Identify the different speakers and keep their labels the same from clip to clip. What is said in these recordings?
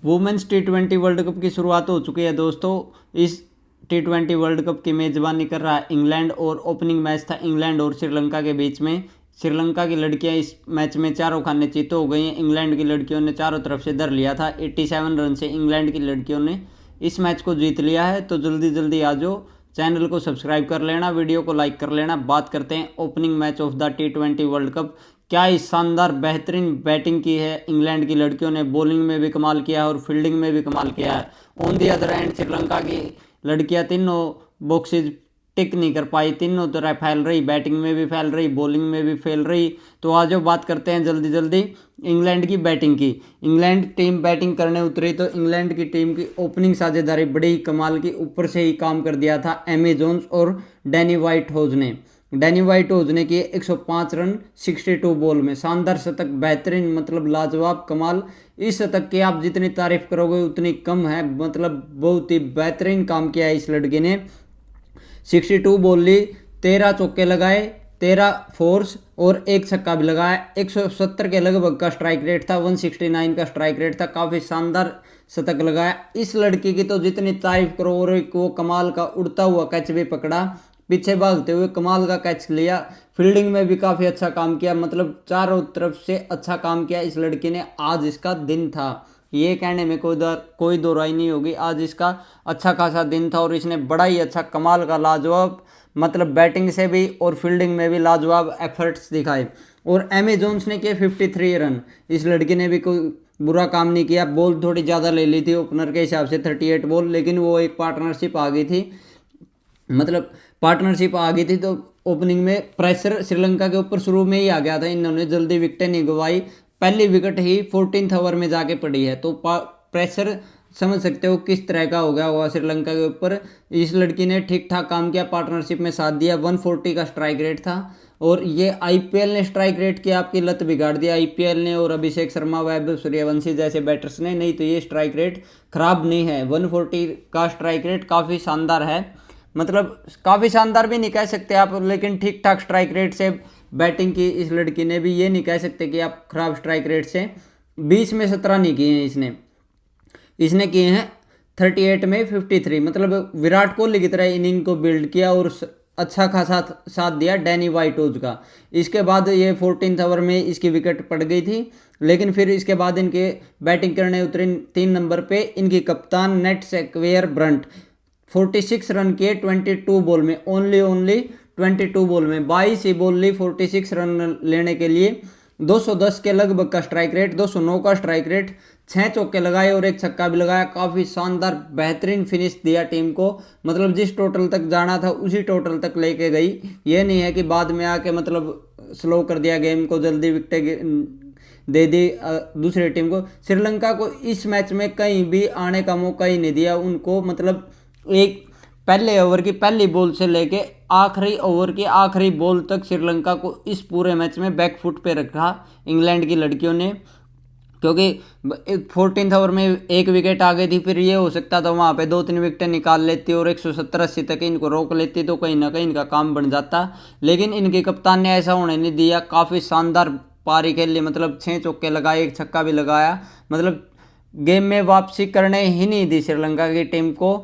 Speaker 1: Women's T20 world cup की शुरुआत हो चुकी है दोस्तों। इस T20 वर्ल्ड कप की मेज़बानी कर रहा है इंग्लैंड और ओपनिंग मैच था इंग्लैंड और श्रीलंका के बीच में। श्रीलंका की लड़कियां इस मैच में चारों खाने चित हो गई हैं। इंग्लैंड की लड़कियों ने चारों तरफ से धर लिया था। 87 रन से इंग्लैंड की लड़कियों ने इस मैच को जीत लिया है। तो जल्दी जल्दी आ जाओ, चैनल को सब्सक्राइब कर लेना, वीडियो को लाइक कर लेना। बात करते हैं opening match of the T20 world cup. क्या ही शानदार बेहतरीन बैटिंग की है इंग्लैंड की लड़कियों ने। बॉलिंग में भी कमाल किया है और फील्डिंग में भी कमाल किया है। On the other and Sri Lanka की लड़कियां तीनों बॉक्सेज टिक नहीं कर पाई, तीनों तरह फैल रही, बैटिंग में भी फैल रही, बॉलिंग में भी फैल रही। तो आज बात करते हैं जल्दी जल्दी इंग्लैंड की बैटिंग की। इंग्लैंड टीम बैटिंग करने उतरी तो इंग्लैंड की टीम की ओपनिंग साझेदारी बड़ी ही कमाल की ऊपर से ही काम कर दिया था एमी जोन्स और डैनी वाइट हाउस ने। डैनी वाइट हाउस ने किए 105 रन 62 बॉल में। शानदार शतक, बेहतरीन, मतलब लाजवाब, कमाल। इस शतक की आप जितनी तारीफ करोगे उतनी कम है। मतलब बहुत ही बेहतरीन काम किया है इस लड़के ने। 62 बॉल ली, 13 चौके लगाए, 13 फोर्स और एक छक्का भी लगाया। 170 के लगभग का स्ट्राइक रेट था, 169 का स्ट्राइक रेट था। काफ़ी शानदार शतक लगाया इस लड़की की। तो जितनी तारीफ करो, और वो कमाल का उड़ता हुआ कैच भी पकड़ा, पीछे भागते हुए कमाल का कैच लिया। फील्डिंग में भी काफ़ी अच्छा काम किया, मतलब चारों तरफ से अच्छा काम किया इस लड़की ने। आज इसका दिन था, ये कहने में कोई दो राय नहीं होगी। आज इसका अच्छा खासा दिन था और इसने बड़ा ही अच्छा कमाल का लाजवाब, मतलब बैटिंग से भी और फील्डिंग में भी लाजवाब एफर्ट्स दिखाए। और एमी जोन्स ने किए 53 रन। इस लड़की ने भी कोई बुरा काम नहीं किया। बॉल थोड़ी ज़्यादा ले ली थी ओपनर के हिसाब से, 38 बॉल, लेकिन वो एक पार्टनरशिप आ गई थी, मतलब पार्टनरशिप आ गई थी। तो ओपनिंग में प्रेशर श्रीलंका के ऊपर शुरू में ही आ गया था। इन्होंने जल्दी विकेटें नहीं गंवाई, पहली विकेट ही 14th ओवर में जाके पड़ी है। तो प्रेशर समझ सकते हो किस तरह का हो गया होगा श्रीलंका के ऊपर। इस लड़की ने ठीक ठाक काम किया, पार्टनरशिप में साथ दिया। 140 का स्ट्राइक रेट था और ये आईपीएल ने स्ट्राइक रेट की आपकी लत बिगाड़ दिया, आईपीएल ने और अभिषेक शर्मा, वैभव सूर्यवंशी जैसे बैटर्स ने। नहीं तो ये स्ट्राइक रेट खराब नहीं है। 140 का स्ट्राइक रेट काफ़ी शानदार है, मतलब काफ़ी शानदार भी नहीं कह सकते आप, लेकिन ठीक ठाक स्ट्राइक रेट से बैटिंग की इस लड़की ने भी। ये नहीं कह सकते कि आप खराब स्ट्राइक रेट से। 20 में 17 नहीं किए हैं इसने किए हैं 38 में 53। मतलब विराट कोहली की तरह इनिंग को बिल्ड किया और अच्छा खासा साथ दिया डैनी वाइट हाउस का। इसके बाद ये 14th ओवर में इसकी विकेट पड़ गई थी, लेकिन फिर इसके बाद इनके बैटिंग करने उतरे 3 नंबर पे इनकी कप्तान नेट स्क्वेयर ब्रंट। 46 रन किए 22 बॉल में, ओनली 22 बॉल में 22 ही बॉल ली 46 रन लेने के लिए। 210 के लगभग का स्ट्राइक रेट, 209 का स्ट्राइक रेट, 6 चौके लगाए और एक छक्का भी लगाया। काफ़ी शानदार बेहतरीन फिनिश दिया टीम को, मतलब जिस टोटल तक जाना था उसी टोटल तक लेके गई। ये नहीं है कि बाद में आके मतलब स्लो कर दिया गेम को, जल्दी विकेटें दे दी दूसरी टीम को। श्रीलंका को इस मैच में कहीं भी आने का मौका ही नहीं दिया उनको। मतलब एक पहले ओवर की पहली बॉल से लेके आखिरी ओवर की आखिरी बॉल तक श्रीलंका को इस पूरे मैच में बैकफुट पे रखा इंग्लैंड की लड़कियों ने, क्योंकि 14th ओवर में एक विकेट आ गई थी। फिर ये हो सकता था वहाँ पे 2-3 विकेटें निकाल लेती और 170-80 तक इनको रोक लेती, तो कहीं ना कहीं इनका काम बन जाता। लेकिन इनके कप्तान ने ऐसा होने नहीं दिया। काफ़ी शानदार पारी खेली, मतलब 6 चौके लगाए, एक छक्का भी लगाया। मतलब गेम में वापसी करने ही नहीं दी श्रीलंका की टीम को।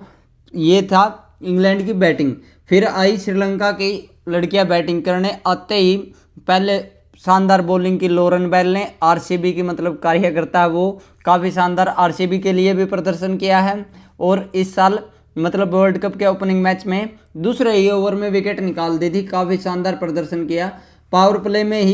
Speaker 1: ये था इंग्लैंड की बैटिंग। फिर आई श्रीलंका की लड़कियां बैटिंग करने। आते ही पहले शानदार बॉलिंग की लोरेन बेल ने, आरसीबी की मतलब कार्यकर्ता, वो काफ़ी शानदार आरसीबी के लिए भी प्रदर्शन किया है। और इस साल मतलब वर्ल्ड कप के ओपनिंग मैच में दूसरे ही ओवर में विकेट निकाल दी थी। काफ़ी शानदार प्रदर्शन किया। पावर प्ले में ही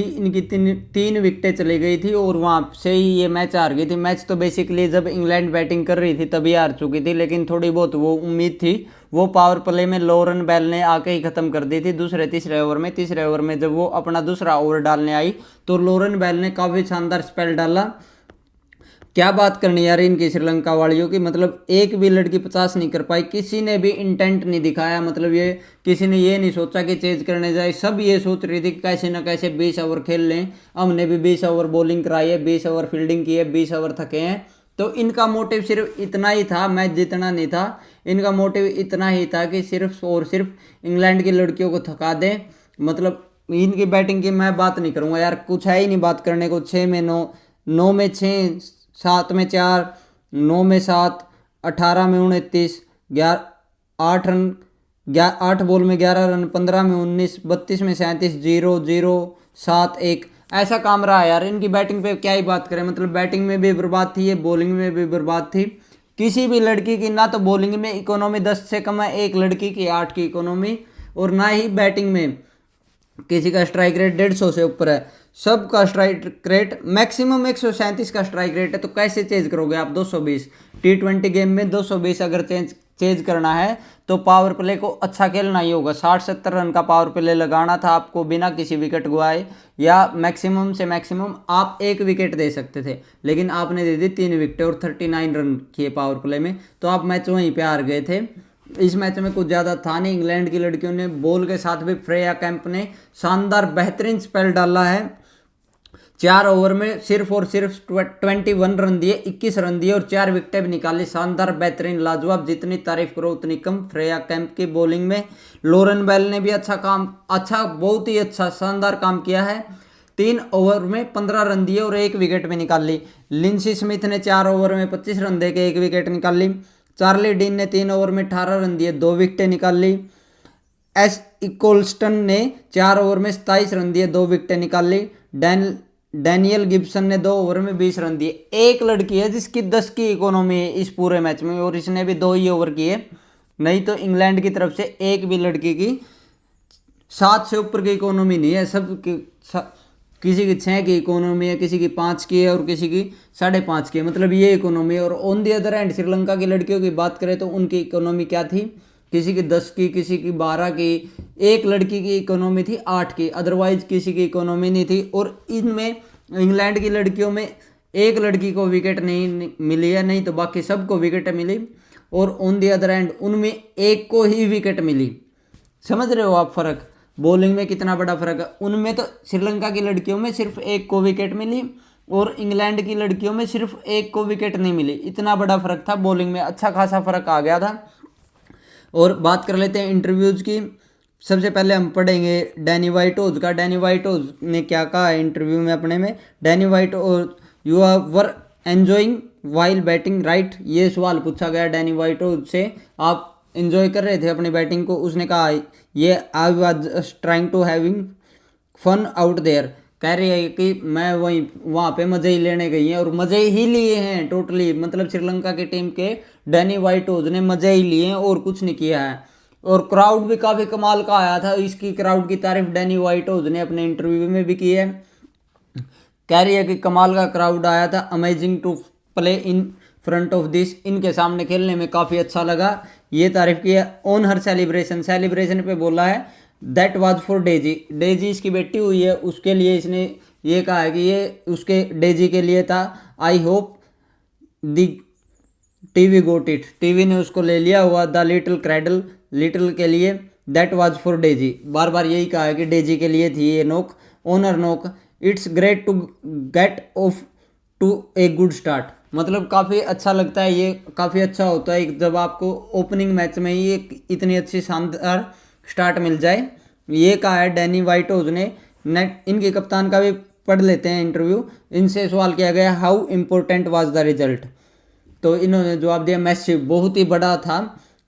Speaker 1: इनकी तीन विकेटें चली गई थी और वहाँ से ही ये मैच हार गई थी। मैच तो बेसिकली जब इंग्लैंड बैटिंग कर रही थी तभी हार चुकी थी, लेकिन थोड़ी बहुत वो उम्मीद थी। वो पावर प्ले में लोरेन बेल ने आके ही ख़त्म कर दी थी तीसरे ओवर में। तीसरे ओवर में जब वो अपना दूसरा ओवर डालने आई तो लोरेन बेल ने काफ़ी शानदार स्पेल डाला। क्या बात करनी यार इनकी श्रीलंका वालियों की, मतलब एक भी लड़की 50 नहीं कर पाई। किसी ने भी इंटेंट नहीं दिखाया, मतलब ये किसी ने ये नहीं सोचा कि चेज करने जाए। सब ये सोच रही थी कि कैसे ना कैसे 20 ओवर खेल लें। हमने भी 20 ओवर बॉलिंग कराई है, 20 ओवर फील्डिंग की है, 20 ओवर थके हैं। तो इनका मोटिव सिर्फ इतना ही था, मैच जीतना नहीं था। इनका मोटिव इतना ही था कि सिर्फ और सिर्फ इंग्लैंड की लड़कियों को थका दें, मतलब इनकी बैटिंग की मैं बात नहीं करूंगा यार, कुछ है ही नहीं बात करने को। 6 में 9, 9 में 6, 7 में 4, 9 में 7, 18 में 29, 8 रन, 8 बॉल में 11 रन, 15 में 19, 32 में 37, 0, 0, 7, 1, ऐसा काम रहा यार। इनकी बैटिंग पे क्या ही बात करें, मतलब बैटिंग में भी बर्बाद थी ये, बॉलिंग में भी बर्बाद थी। किसी भी लड़की की ना तो बॉलिंग में इकोनॉमी 10 से कम है, एक लड़की की 8 की इकोनॉमी, और ना ही बैटिंग में किसी का स्ट्राइक रेट 150 से ऊपर है। सबका स्ट्राइक रेट मैक्सिमम 137 का स्ट्राइक रेट है, तो कैसे चेज करोगे आप 220? T20 गेम में 220 अगर चेज करना है तो पावर प्ले को अच्छा खेलना ही होगा। 60-70 रन का पावर प्ले लगाना था आपको बिना किसी विकेट गवाए, या मैक्सिमम से मैक्सिमम आप 1 विकेट दे सकते थे, लेकिन आपने दे दी 3 विकेट और 39 रन किए पावर प्ले में, तो आप मैच वहीं पे हार गए थे। इस मैच में कुछ ज़्यादा था नहीं। इंग्लैंड की लड़कियों ने बॉल के साथ भी फ्रेया कैंप ने शानदार बेहतरीन स्पेल डाला है। 4 ओवर में सिर्फ और सिर्फ 21 रन दिए, 21 रन दिए और 4 विकेटें भी निकाली। शानदार बेहतरीन लाजवाब, जितनी तारीफ करो उतनी कम। फ्रेया कैंप की बॉलिंग में लोरेन बेल ने भी बहुत ही अच्छा शानदार काम किया है। 3 ओवर में 15 रन दिए और 1 विकेट भी निकाल ली। लिंसी स्मिथ ने 4 ओवर में 25 रन देके 1 विकेट निकाल ली। चार्ली डीन ने 3 ओवर में 18 रन दिए, 2 विकेटें निकाल ली। एस इकोल्स्टन ने 4 ओवर में 27 रन दिए, 2 विकेटें निकाल ली। डैनियल गिब्सन ने 2 ओवर में 20 रन दिए। एक लड़की है जिसकी 10 की इकोनॉमी है इस पूरे मैच में, और इसने भी 2 ही ओवर किए। नहीं तो इंग्लैंड की तरफ से एक भी लड़की की 7 से ऊपर की इकोनॉमी नहीं है। किसी की 6 की इकोनॉमी है, किसी की 5 की है और किसी की 5.5 की है, मतलब ये इकोनॉमी है। और on the other hand Sri Lanka की लड़कियों की बात करें तो उनकी इकोनॉमी क्या थी, किसी की 10 की, किसी की 12 की, एक लड़की की इकोनॉमी थी 8 की, अदरवाइज किसी की इकोनॉमी नहीं थी। और इनमें इंग्लैंड की लड़कियों में एक लड़की को विकेट नहीं मिली है, नहीं तो बाकी सबको विकेट मिली। और ऑन दी अदर हैंड उनमें एक को ही विकेट मिली। समझ रहे हो आप फर्क, बॉलिंग में कितना बड़ा फर्क है। उनमें तो श्रीलंका की लड़कियों में सिर्फ एक को विकेट मिली और इंग्लैंड की लड़कियों में सिर्फ एक को विकेट नहीं मिली। इतना बड़ा फर्क था बॉलिंग में, अच्छा खासा फर्क आ गया था। और बात कर लेते हैं इंटरव्यूज की। सबसे पहले हम पढ़ेंगे डैनी वाइटोज का। डैनी वाइटोज ने क्या कहा है इंटरव्यू में अपने में। Danni Wyatt-Hodge, you were enjoying while batting right, ये सवाल पूछा गया डैनी वाइटोज से। आप एंजॉय कर रहे थे अपनी बैटिंग को? उसने कहा ये I was trying to having fun out there. कह रही है कि मैं वहाँ पे मज़े ही लेने गई हैं और मज़े ही लिए हैं टोटली, मतलब श्रीलंका की टीम के डैनी वाइटोज ने मज़े ही लिए हैं और कुछ नहीं किया है। और क्राउड भी काफ़ी कमाल का आया था। इसकी क्राउड की तारीफ डैनी वाइटोज ने अपने इंटरव्यू में भी की है। कह रही है कि कमाल का क्राउड आया था, amazing to play in front of this, इनके सामने खेलने में काफ़ी अच्छा लगा, ये तारीफ की है। ऑन हर सेलिब्रेशन पे बोला है that was for Daisy. Daisy इसकी बेटी हुई है, उसके लिए इसने ये कहा है कि ये उसके डेजी के लिए था। I hope the TV got it, TV ने उसको ले लिया हुआ। द लिटिल क्रैडल, लिटिल के लिए दैट वाज फॉर डेजी, बार बार यही कहा है कि डेजी के लिए थी ये knock. Honour knock, it's great to get off to a good start, मतलब काफ़ी अच्छा लगता है, ये काफ़ी अच्छा होता है जब आपको ओपनिंग मैच में ही एक इतनी अच्छी शानदार स्टार्ट मिल जाए। ये कहा है डैनी वाइटोज ने। इनके कप्तान का भी पढ़ लेते हैं इंटरव्यू। इनसे सवाल किया गया how important was the result, तो इन्होंने जवाब दिया मैसिव, बहुत ही बड़ा था।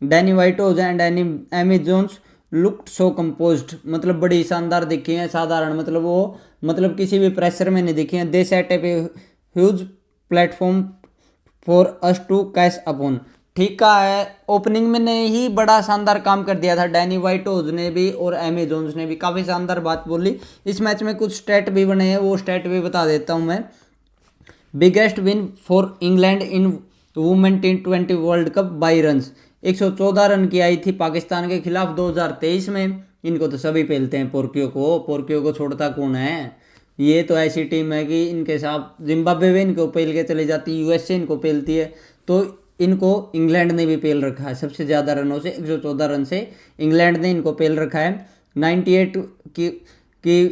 Speaker 1: Danni Wyatt-Hodge and Amy Jones looked so composed, मतलब बड़ी शानदार दिखी हैं, साधारण, मतलब वो मतलब किसी भी प्रेशर में नहीं दिखी हैं। They set up a huge platform for us to cash upon, ठीक कहा है। ओपनिंग में ने ही बड़ा शानदार काम कर दिया था डैनी वाइटोज ने भी और एमी जोन्स ने भी, काफ़ी शानदार बात बोली। इस मैच में कुछ स्टैट भी बने हैं, वो स्टैट भी बता देता हूँ मैं। Biggest win for England in women T20 world cup by runs, 114 run की आई थी पाकिस्तान के खिलाफ 2023 में। इनको तो सभी पेलते हैं पोर्कियो को छोड़ता कौन है। ये तो ऐसी टीम है कि इनके साथ जिम्बाब्वे भी इनको पेल के चली जाती है, यूएसए इनको पेलती है, तो इनको इंग्लैंड ने भी पेल रखा है सबसे ज़्यादा रनों से, 114 रन से इंग्लैंड ने इनको पेल रखा है। 98 की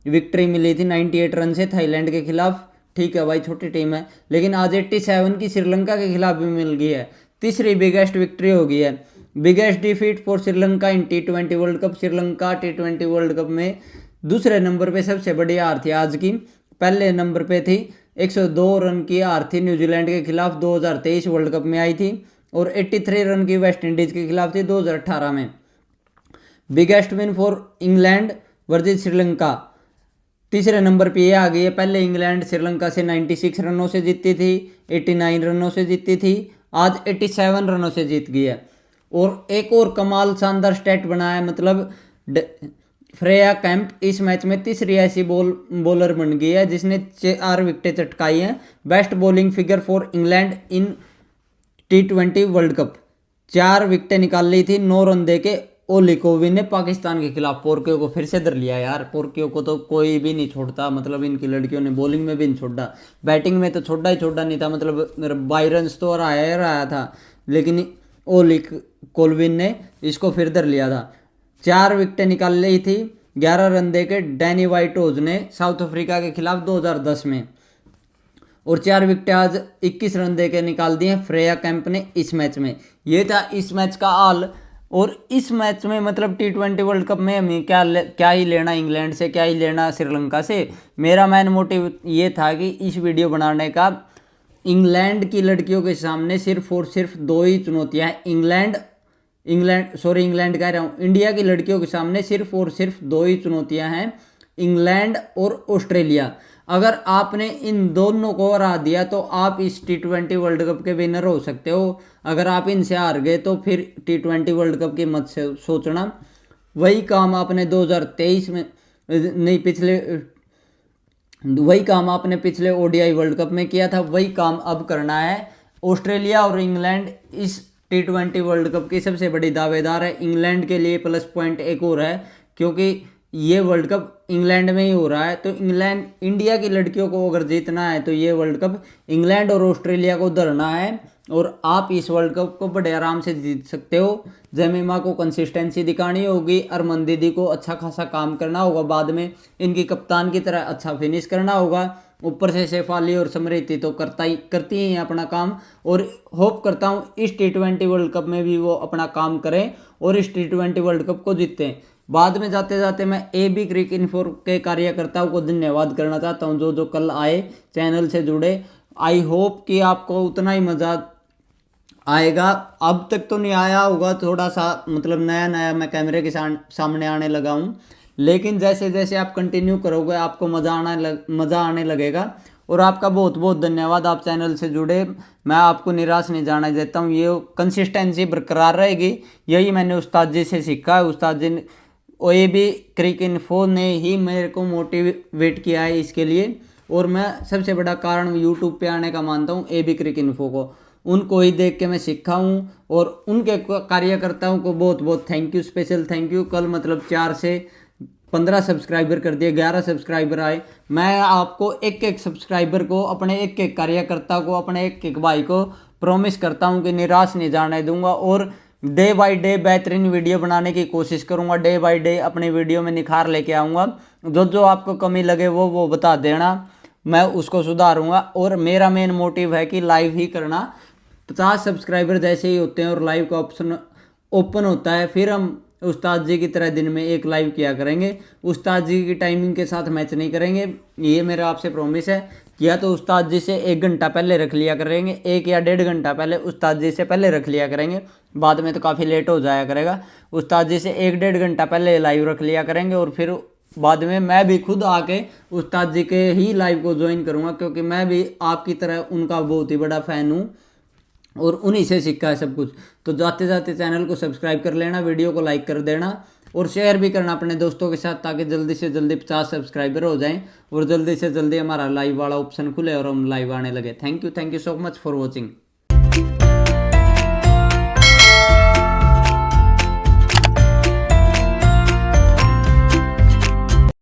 Speaker 1: विक्ट्री मिली थी 98 रन से थाईलैंड के खिलाफ, ठीक है भाई छोटी टीम है, लेकिन आज 87 की श्रीलंका के खिलाफ भी मिल गई है, तीसरी बिगेस्ट विक्ट्री हो गई है। Biggest defeat for Sri Lanka in T20 world cup, Sri Lanka T20 world cup में दूसरे नंबर पे सबसे बड़ी हार थी आज की, पहले नंबर पे थी 102 रन की हार थी न्यूजीलैंड के खिलाफ 2023 वर्ल्ड कप में आई थी, और 83 रन की वेस्ट इंडीज के खिलाफ थी 2018 में। Biggest win for England versus Sri Lanka, तीसरे नंबर पे ये आ गई है। पहले इंग्लैंड श्रीलंका से 96 रनों से जीती थी, 89 रनों से जीती थी, आज 87 रनों से जीत गई है। और एक और कमाल शानदार स्टैट बनाया, मतलब फ्रेया कैंप इस मैच में तीसरी ऐसी बॉलर बन गई है जिसने 4 विकेटें चटकाई हैं। Best bowling figure for England in T20 world cup, 4 विकेटें निकाल ली थी 9 रन दे के। ओली कोविन ने पाकिस्तान के खिलाफ पोर्कियो को फिर से धर लिया यार, पोर्कियो को तो कोई भी नहीं छोड़ता, मतलब इनकी लड़कियों ने बॉलिंग में भी नहीं छोड़ा, बैटिंग में तो छोड़ा ही छोड़ा नहीं था, मतलब बायरन्स तो रहा था, लेकिन ओली कोविन ने इसको फिर धर लिया था। 4 विकेटें निकाल ली थी 11 रन दे के डैनी वाइटोज ने साउथ अफ्रीका के खिलाफ 2010 में, और 4 विकेटें आज 21 रन दे के निकाल दी हैं फ्रेया कैंप ने इस मैच में। ये था इस मैच का हाल। और इस मैच में मतलब T20 वर्ल्ड कप में हमें क्या ही लेना इंग्लैंड से, क्या ही लेना श्रीलंका से। मेरा मेन मोटिव ये था कि इस वीडियो बनाने का, इंग्लैंड की लड़कियों के सामने सिर्फ और सिर्फ 2 ही चुनौतियां हैं। इंग्लैंड कह रहा हूँ, इंडिया की लड़कियों के सामने सिर्फ और सिर्फ 2 ही चुनौतियां हैं, इंग्लैंड और ऑस्ट्रेलिया। अगर आपने इन दोनों को हरा दिया तो आप इस T20 वर्ल्ड कप के विनर हो सकते हो। अगर आप इनसे हार गए तो फिर T20 वर्ल्ड कप की मत से सोचना। वही काम आपने 2023 में नहीं, वही काम आपने पिछले ODI वर्ल्ड कप में किया था, वही काम अब करना है। ऑस्ट्रेलिया और इंग्लैंड इस T20 वर्ल्ड कप की सबसे बड़ी दावेदार है। इंग्लैंड के लिए प्लस पॉइंट एक और है, क्योंकि ये वर्ल्ड कप इंग्लैंड में ही हो रहा है, तो इंडिया की लड़कियों को अगर जीतना है तो ये वर्ल्ड कप इंग्लैंड और ऑस्ट्रेलिया को धरना है, और आप इस वर्ल्ड कप को बड़े आराम से जीत सकते हो। जमीमा को कंसिस्टेंसी दिखानी होगी, अरमान दीदी को अच्छा खासा काम करना होगा, बाद में इनकी कप्तान की तरह अच्छा फिनिश करना होगा। ऊपर से शेफाली और समृति तो करती ही हैं अपना काम, और होप करता हूँ इस T20 वर्ल्ड कप में भी वो अपना काम करें और इस T20 वर्ल्ड कप को जीतें। बाद में जाते जाते मैं AB क्रिक इन्फो के कार्यकर्ताओं को धन्यवाद करना चाहता हूँ जो कल आए चैनल से जुड़े। आई होप कि आपको उतना ही मज़ा आएगा। अब तक तो नहीं आया होगा, थोड़ा सा मतलब नया मैं कैमरे के सामने आने लगा हूँ, लेकिन जैसे जैसे आप कंटिन्यू करोगे आपको मज़ा आने लगेगा। और आपका बहुत बहुत धन्यवाद, आप चैनल से जुड़े। मैं आपको निराश नहीं जाने देता हूँ, ये कंसिस्टेंसी बरकरार रहेगी, यही मैंने उस्ताद जी से सीखा है। उस्ताद जी AB क्रिक इन्फो ने ही मेरे को मोटिवेट किया है इसके लिए, और मैं सबसे बड़ा कारण यूट्यूब पे आने का मानता हूँ AB क्रिक इन्फो को। उनको ही देख के मैं सीखा हूँ, और उनके कार्यकर्ताओं को बहुत बहुत thank you, special thank you. कल मतलब 4 से 15 सब्सक्राइबर कर दिए, 11 सब्सक्राइबर आए। मैं आपको एक एक सब्सक्राइबर को, अपने एक एक कार्यकर्ता को, अपने एक एक भाई को प्रॉमिस करता हूँ कि निराश नहीं जाने दूंगा, और डे बाय डे बेहतरीन वीडियो बनाने की कोशिश करूंगा। डे बाय डे अपने वीडियो में निखार लेके आऊँगा। जो आपको कमी लगे वो बता देना, मैं उसको सुधारूंगा। और मेरा मेन मोटिव है कि लाइव ही करना। 50 सब्सक्राइबर जैसे ही होते हैं और लाइव का ऑप्शन ओपन होता है, फिर हम उस्ताद जी की तरह दिन में एक लाइव किया करेंगे। उस्ताद जी की टाइमिंग के साथ मैच नहीं करेंगे, ये मेरा आपसे प्रॉमिस है। या तो उस्ताद जी से 1 घंटा पहले रख लिया करेंगे, 1 या 1.5 घंटा पहले उस्ताद जी से पहले रख लिया करेंगे, बाद में तो काफ़ी लेट हो जाया करेगा। उस्ताद जी से 1-1.5 घंटा पहले लाइव रख लिया करेंगे, और फिर बाद में मैं भी खुद आके उस्ताद जी के ही लाइव को ज्वाइन करूँगा, क्योंकि मैं भी आपकी तरह उनका बहुत ही बड़ा फ़ैन हूँ और उन्हीं से सीखा है सब कुछ। तो जाते जाते चैनल को सब्सक्राइब कर लेना, वीडियो को लाइक कर देना, और शेयर भी करना अपने दोस्तों के साथ, ताकि जल्दी से जल्दी 50 सब्सक्राइबर हो जाएं और जल्दी से जल्दी हमारा लाइव वाला ऑप्शन खुले और हम लाइव आने लगे। Thank you so much for watching.